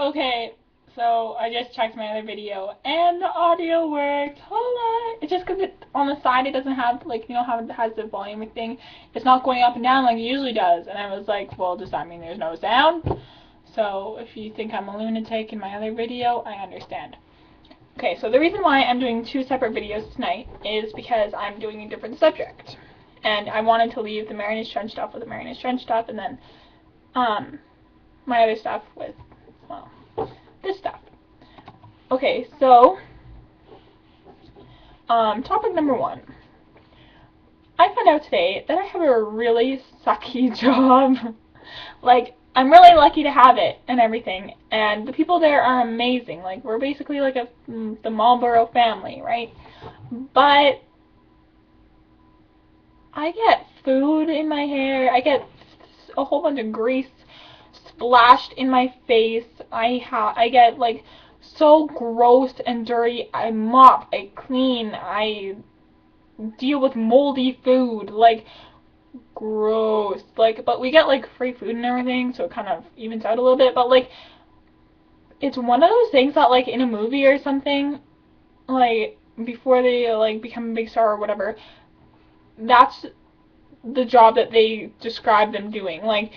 Okay, so I just checked my other video and the audio worked. Hola! It's just because it on the side it doesn't have like how it has the volume thing. It's not going up and down like it usually does. And I was like, well, does that mean there's no sound? So if you think I'm a lunatic in my other video, I understand. Okay, so the reason why I'm doing two separate videos tonight is because I'm doing a different subject. And I wanted to leave the Mariners Trench stuff with the Mariners Trench stuff, and then my other stuff with, well, this stuff. Okay, so topic number one. I found out today that I have a really sucky job. Like, I'm really lucky to have it and everything, and the people there are amazing. Like, we're basically like the Marlboro family, right? But I get food in my hair. I get a whole bunch of grease splashed in my face. I get like so gross and dirty. I mop, I clean, I deal with moldy food. Like, gross. Like, but we get like free food and everything, so it kind of evens out a little bit. But like, it's one of those things that like in a movie or something, like before they like become a big star or whatever, that's the job that they describe them doing. Like,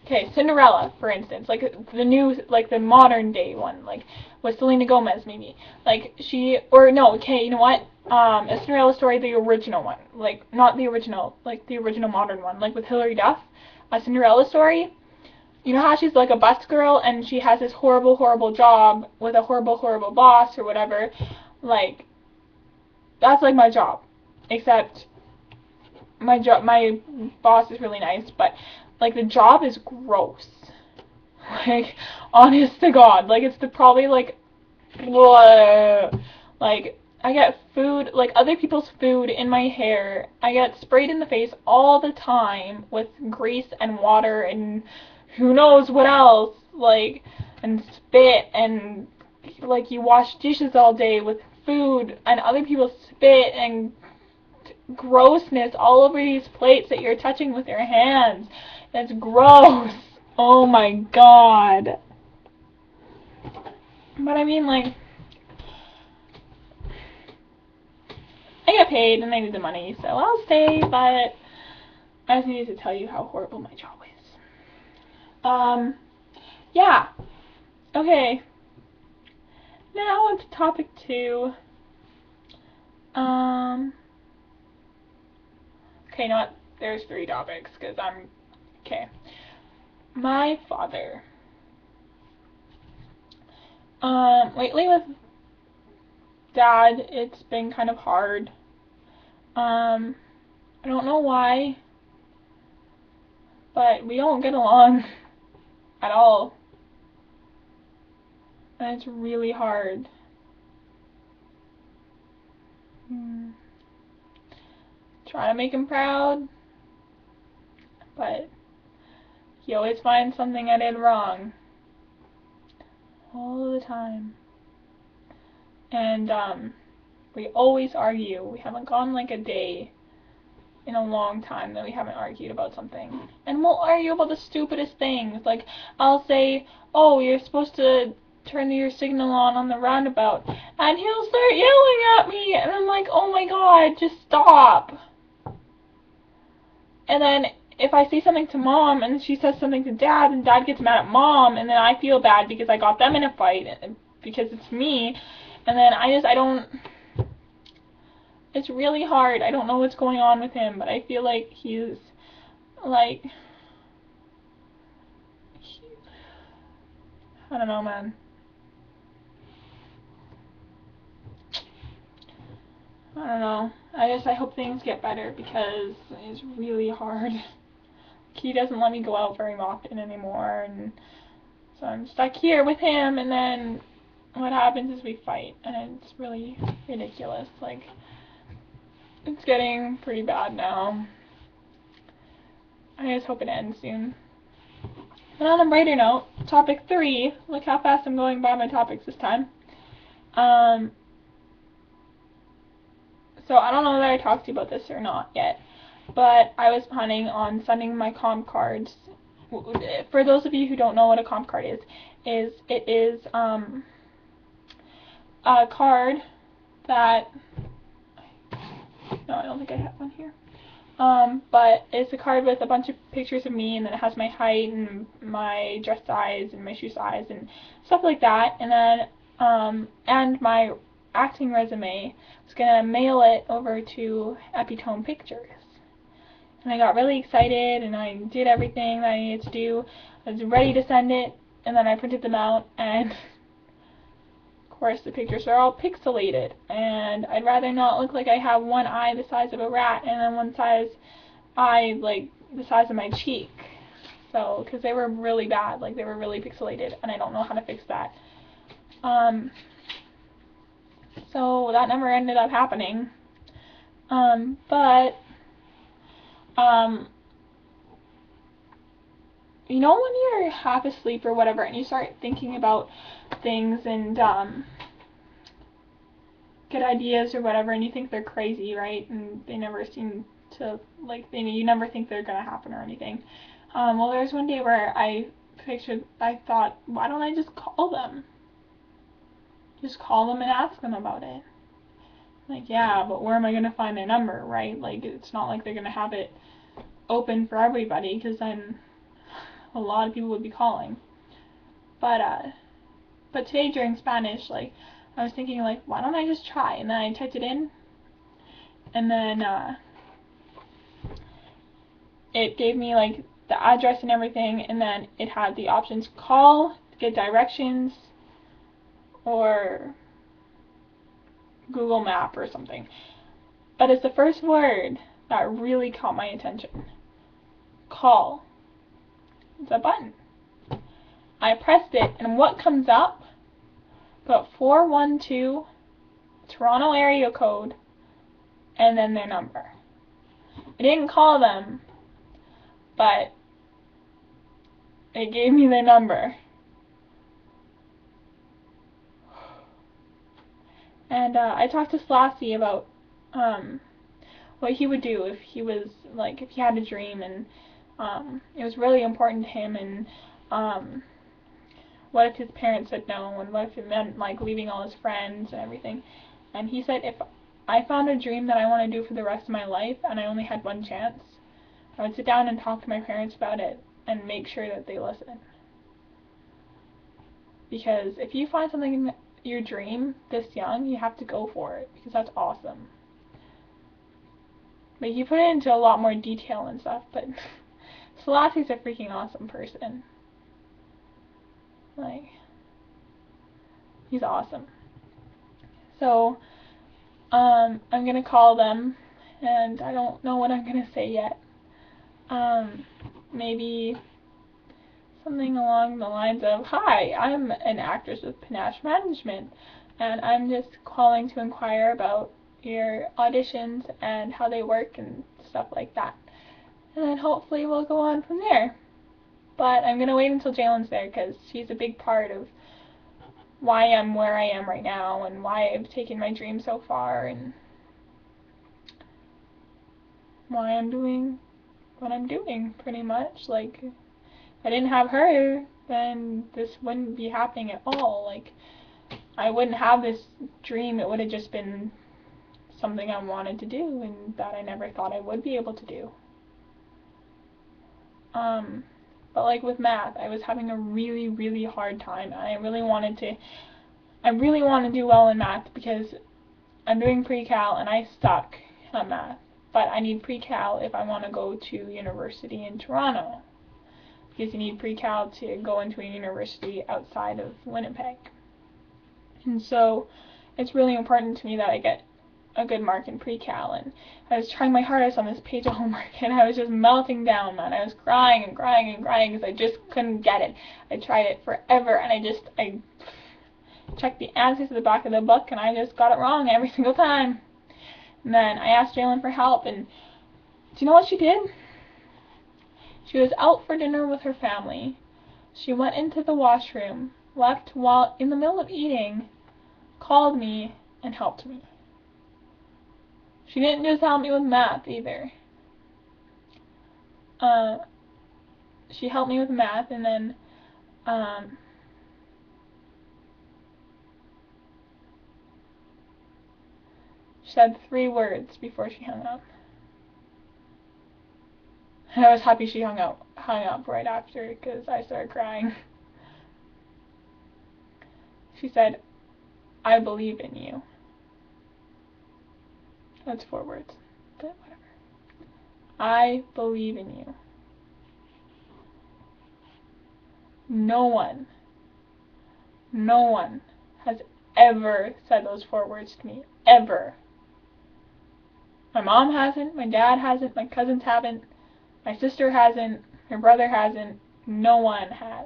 okay, Cinderella, for instance, like the new, like the modern day one, like with Selena Gomez, maybe, like she, or no, okay, you know what? A Cinderella story, the original one, like not the original, like the original modern one, like with Hilary Duff, a Cinderella story. You know how she's like a bus girl and she has this horrible, horrible job with a horrible, horrible boss or whatever. Like, that's like my job, except my boss is really nice, but like the job is gross. Like, honest to God, like it's probably like, blah. Like I get food, like other people's food in my hair. I get sprayed in the face all the time with grease and water and who knows what else, like, and spit, and like you wash dishes all day with food and other people's spit and grossness all over these plates that you're touching with your hands. It's gross. Oh my God. But I mean, like, I get paid and I need the money, so I'll stay, but I just needed to tell you how horrible my job is. Yeah. Okay. Now on to topic two. Okay, you know what? There's three topics, because okay. My father. Lately with Dad, it's been kind of hard. I don't know why, but we don't get along at all. And it's really hard. Try to make him proud, but he always finds something I did wrong. All the time. And, we always argue. We haven't gone like a day in a long time that we haven't argued about something. And we'll argue about the stupidest things. Like, I'll say, oh, you're supposed to turn your signal on the roundabout. And he'll start yelling at me. And I'm like, oh my God, just stop. And then if I say something to Mom and she says something to Dad and Dad gets mad at Mom, and then I feel bad because I got them in a fight because it's me. And then I don't... It's really hard. I don't know what's going on with him, but I feel like he's, like, I don't know, man. I don't know. I hope things get better because it's really hard. He doesn't let me go out very often anymore, and so I'm stuck here with him, and then what happens is we fight, and it's really ridiculous. Like, it's getting pretty bad now. I just hope it ends soon. And on a brighter note, topic 3, look how fast I'm going by my topics this time. So I don't know whether I talked to you about this or not yet, but I was planning on sending my comp cards for those of you who don't know what a comp card is it is a card that, no, I don't think I have one here. But it's a card with a bunch of pictures of me, and then it has my height and my dress size and my shoe size and stuff like that. And then, and my acting resume. I was gonna mail it over to Epitome Pictures. And I got really excited, and I did everything that I needed to do. I was ready to send it, and then I printed them out, and of course the pictures are all pixelated, and I'd rather not look like I have one eye the size of a rat and then one eye like the size of my cheek. So, because they were really bad, like they were really pixelated, and I don't know how to fix that. So that never ended up happening. But you know when you're half asleep or whatever and you start thinking about things and get ideas or whatever, and you think they're crazy, right? And they never seem to, like, you never think they're gonna happen or anything. Well, there was one day where I thought, why don't I just call them? Just call them and ask them about it. Like, yeah, but where am I gonna find their number, right? Like, it's not like they're gonna have it open for everybody, because then a lot of people would be calling. But today during Spanish, like, I was thinking, like, why don't I just try? And then I typed it in, and then it gave me, like, the address and everything, and then it had the options call, get directions, or Google Map or something. But it's the first word that really caught my attention. Call. It's a button. I pressed it, and what comes up? But 412 Toronto area code, and then their number. I didn't call them, but it gave me their number. And I talked to Slashy about what he would do if he was, like, if he had a dream and it was really important to him, and what if his parents said no, and what if it meant, like, leaving all his friends and everything. And he said, if I found a dream that I want to do for the rest of my life and I only had one chance, I would sit down and talk to my parents about it and make sure that they listen. Because if you find something in your dream this young, you have to go for it, because that's awesome. But you put it into a lot more detail and stuff, but Slashy's a freaking awesome person. Like, he's awesome. So, I'm gonna call them, and I don't know what I'm gonna say yet. Maybe something along the lines of, hi, I'm an actress with Panache Management, and I'm just calling to inquire about your auditions and how they work and stuff like that. And then hopefully we'll go on from there. But I'm going to wait until Jalen's there, because she's a big part of why I'm where I am right now, and why I've taken my dream so far, and why I'm doing what I'm doing, pretty much. Like, if I didn't have her, then this wouldn't be happening at all. Like, I wouldn't have this dream. It would have just been something I wanted to do, and that I never thought I would be able to do. But like with math, I was having a really, really hard time, and I really want to do well in math, because I'm doing pre-cal and I suck at math. But I need pre-cal if I want to go to university in Toronto, because you need pre-cal to go into a university outside of Winnipeg. And so it's really important to me that I get a good mark in pre-cal, and I was trying my hardest on this page of homework, and I was just melting down, man. I was crying and crying and crying because I just couldn't get it. I tried it forever, and I checked the answers to the back of the book, and I just got it wrong every single time. And then I asked Jalen for help, and do you know what she did? She was out for dinner with her family. She went into the washroom, left while in the middle of eating, called me, and helped me. She didn't just help me with math either. she helped me with math, and then she said 3 words before she hung up. And I was happy she hung up right after, because I started crying. She said, "I believe in you." That's 4 words, but whatever. I believe in you. No one has ever said those 4 words to me, ever. My mom hasn't, my dad hasn't, my cousins haven't, my sister hasn't, her brother hasn't, no one has.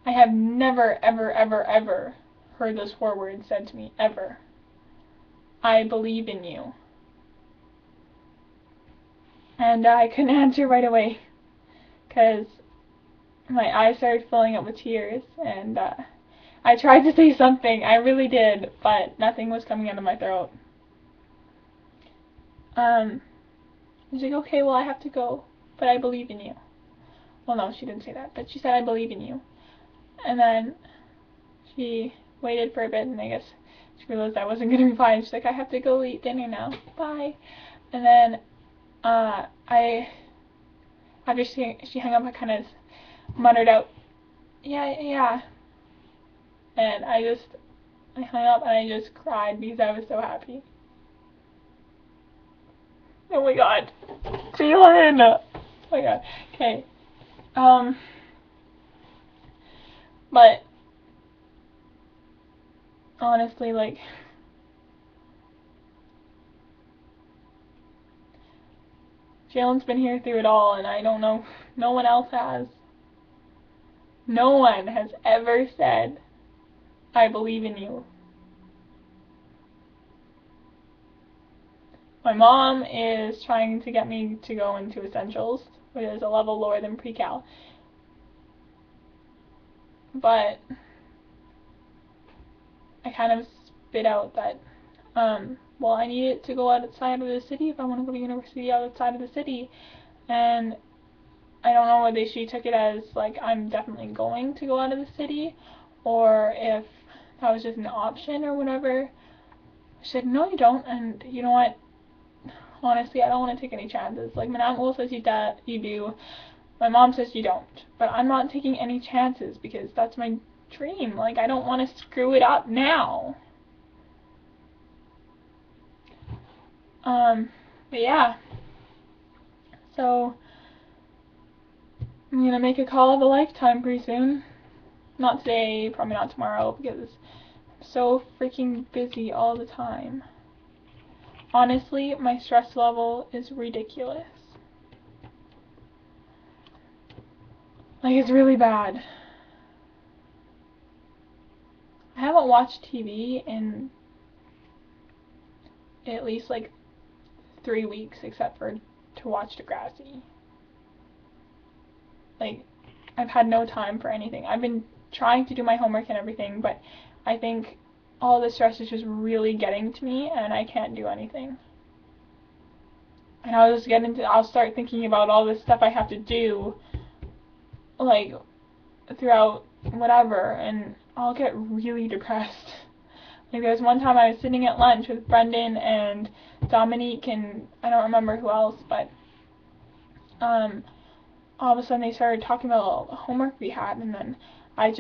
I have never, ever, ever, ever heard those 4 words said to me, ever. I believe in you. And I couldn't answer right away, because my eyes started filling up with tears, and I tried to say something, I really did, but nothing was coming out of my throat. I was like, "Okay, well, I have to go, but I believe in you." Well, no, she didn't say that, but she said, "I believe in you." And then she waited for a bit, and I guess she realized I wasn't going to reply, and she's like, "I have to go eat dinner now, bye." And then after she hung up, I kind of muttered out, yeah. And I hung up, and I just cried because I was so happy. Oh my god. Jalen! Oh my god. Okay. But honestly, like, Jalen's been here through it all, and I don't know, no one else has. No one has ever said, "I believe in you." My mom is trying to get me to go into Essentials, which is a level lower than Pre-Cal. But I kind of spit out that, well, I needed to go outside of the city if I want to go to university outside of the city. And I don't know whether she took it as, like, I'm definitely going to go out of the city, or if that was just an option or whatever. She said, "No, you don't," and you know what? Honestly, I don't want to take any chances. Like, my uncle says you do. My mom says you don't. But I'm not taking any chances because that's my dream. Like, I don't want to screw it up now. But yeah. So, I'm gonna make a call of a lifetime pretty soon. Not today, probably not tomorrow, because I'm so freaking busy all the time. Honestly, my stress level is ridiculous. Like, it's really bad. I haven't watched TV in at least, like, 3 weeks, except for to watch Degrassi. Like, I've had no time for anything. I've been trying to do my homework and everything, but I think all the stress is just really getting to me, and I can't do anything. And I'll start thinking about all this stuff I have to do, like, throughout whatever, and I'll get really depressed. Like, there was one time I was sitting at lunch with Brendan and Dominique and I don't remember who else, but all of a sudden they started talking about all the homework we had, and then I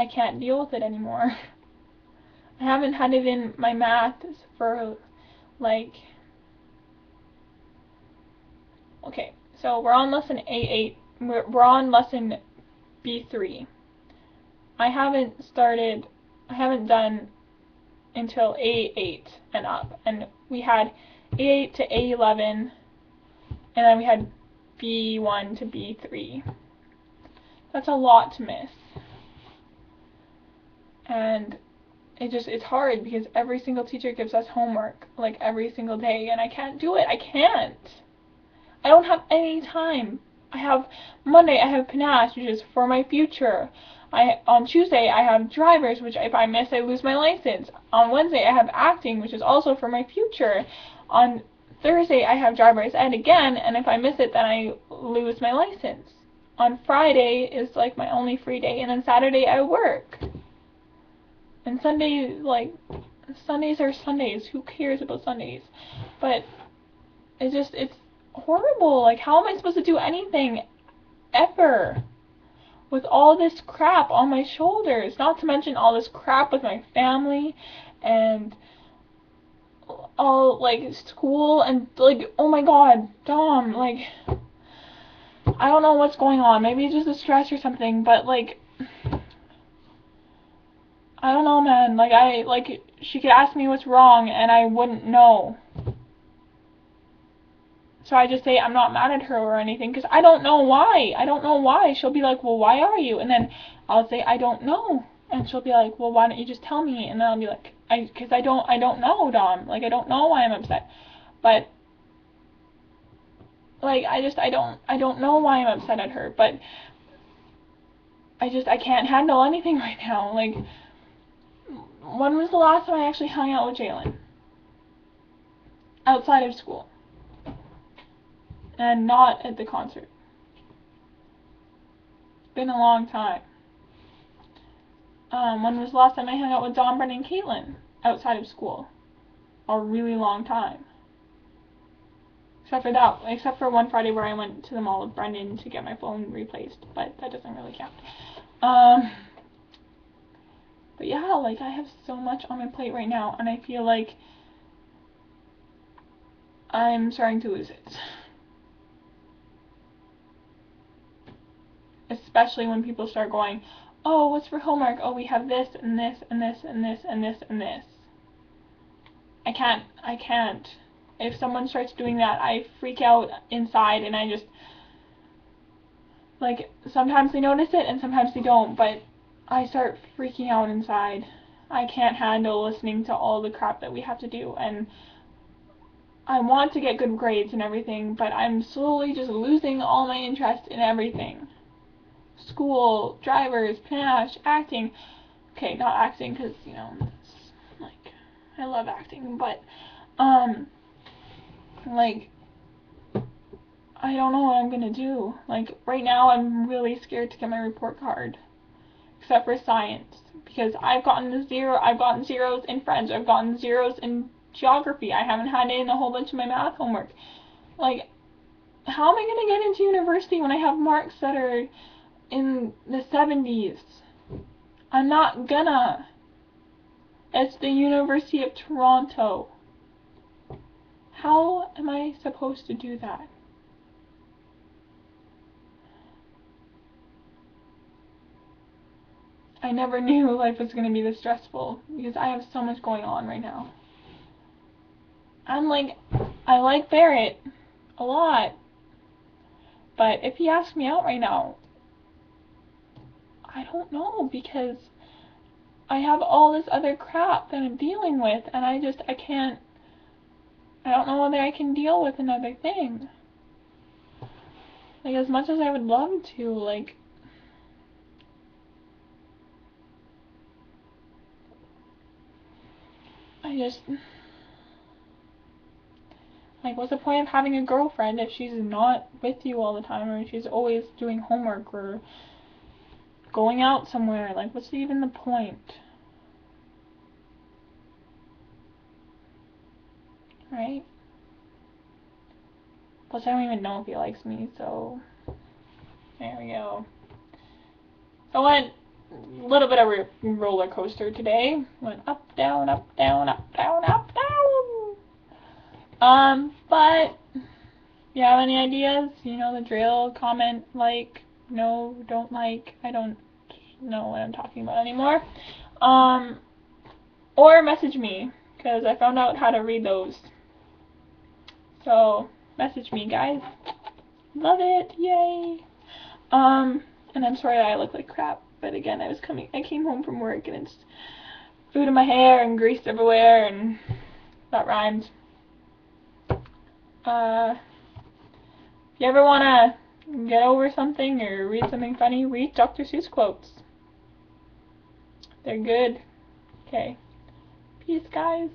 can't deal with it anymore. I haven't had it in my math for, like, okay, so we're on lesson A8, we're on lesson B3. I haven't done until A8 and up, and we had A8 to A11, and then we had B1 to B3. That's a lot to miss. And it's hard because every single teacher gives us homework, like, every single day, and I can't do it. I can't. I don't have any time. I have Monday, I have Panache, which is for my future. On Tuesday, I have drivers, which if I miss, I lose my license. On Wednesday, I have acting, which is also for my future. On Thursday I have driver's ed again, and if I miss it, then I lose my license. On Friday is like my only free day, and then Saturday I work. And Sunday, like, Sundays are Sundays. Who cares about Sundays? But it's horrible. Like, how am I supposed to do anything ever with all this crap on my shoulders? Not to mention all this crap with my family and all, like, school and, like, oh my god, Dom, like, I don't know what's going on. Maybe it's just a stress or something, but, like, I don't know, man. Like, she could ask me what's wrong and I wouldn't know. So I just say I'm not mad at her or anything, because I don't know why. I don't know why. She'll be like, well, why are you? And then I'll say, I don't know. And she'll be like, well, why don't you just tell me? And then I'll be like, because I don't know, Dom. Like, I don't know why I'm upset. But, like, I don't know why I'm upset at her. But I can't handle anything right now. Like, when was the last time I actually hung out with Jalen? Outside of school. And not at the concert. It's been a long time. When was the last time I hung out with Dom, Brennan, and Caitlin outside of school? A really long time. Except for one Friday where I went to the mall with Brendan to get my phone replaced, but that doesn't really count. But yeah, like, I have so much on my plate right now, and I feel like I'm starting to lose it. Especially when people start going, oh, what's for homework? Oh, we have this, and this, and this, and this, and this, and this. I can't. If someone starts doing that, I freak out inside, and I just, like, sometimes they notice it, and sometimes they don't, but I start freaking out inside. I can't handle listening to all the crap that we have to do, and I want to get good grades and everything, but I'm slowly just losing all my interest in everything. School, drivers, panache, acting. Okay, not acting, because, you know, it's, like, I love acting, but, like, I don't know what I'm gonna do. Like, right now, I'm really scared to get my report card. Except for science. Because I've gotten zeros in French, I've gotten zeros in geography, I haven't had it in a whole bunch of my math homework. Like, how am I gonna get into university when I have marks that are in the 70s? I'm not gonna. It's the University of Toronto. How am I supposed to do that? I never knew life was going to be this stressful, because I have so much going on right now. I like Barrett a lot, but if he asked me out right now, I don't know, because I have all this other crap that I'm dealing with, and I don't know whether I can deal with another thing. Like, as much as I would love to, like, like, what's the point of having a girlfriend if she's not with you all the time, or she's always doing homework, or going out somewhere? Like, what's even the point? Right? Plus, I don't even know if he likes me, so there we go. So I went a little bit of a roller coaster today. Went up, down, up, down, up, down, up, down. But if you have any ideas, you know the drill. Comment, like, no, don't like. I don't know what I'm talking about anymore. Or message me, because I found out how to read those. So message me, guys. Love it, yay. And I'm sorry I look like crap, but again, I came home from work, and it's food in my hair and grease everywhere, and that rhymes. If you ever wanna get over something or read something funny, read Dr. Seuss quotes. They're good. Okay. Peace, guys.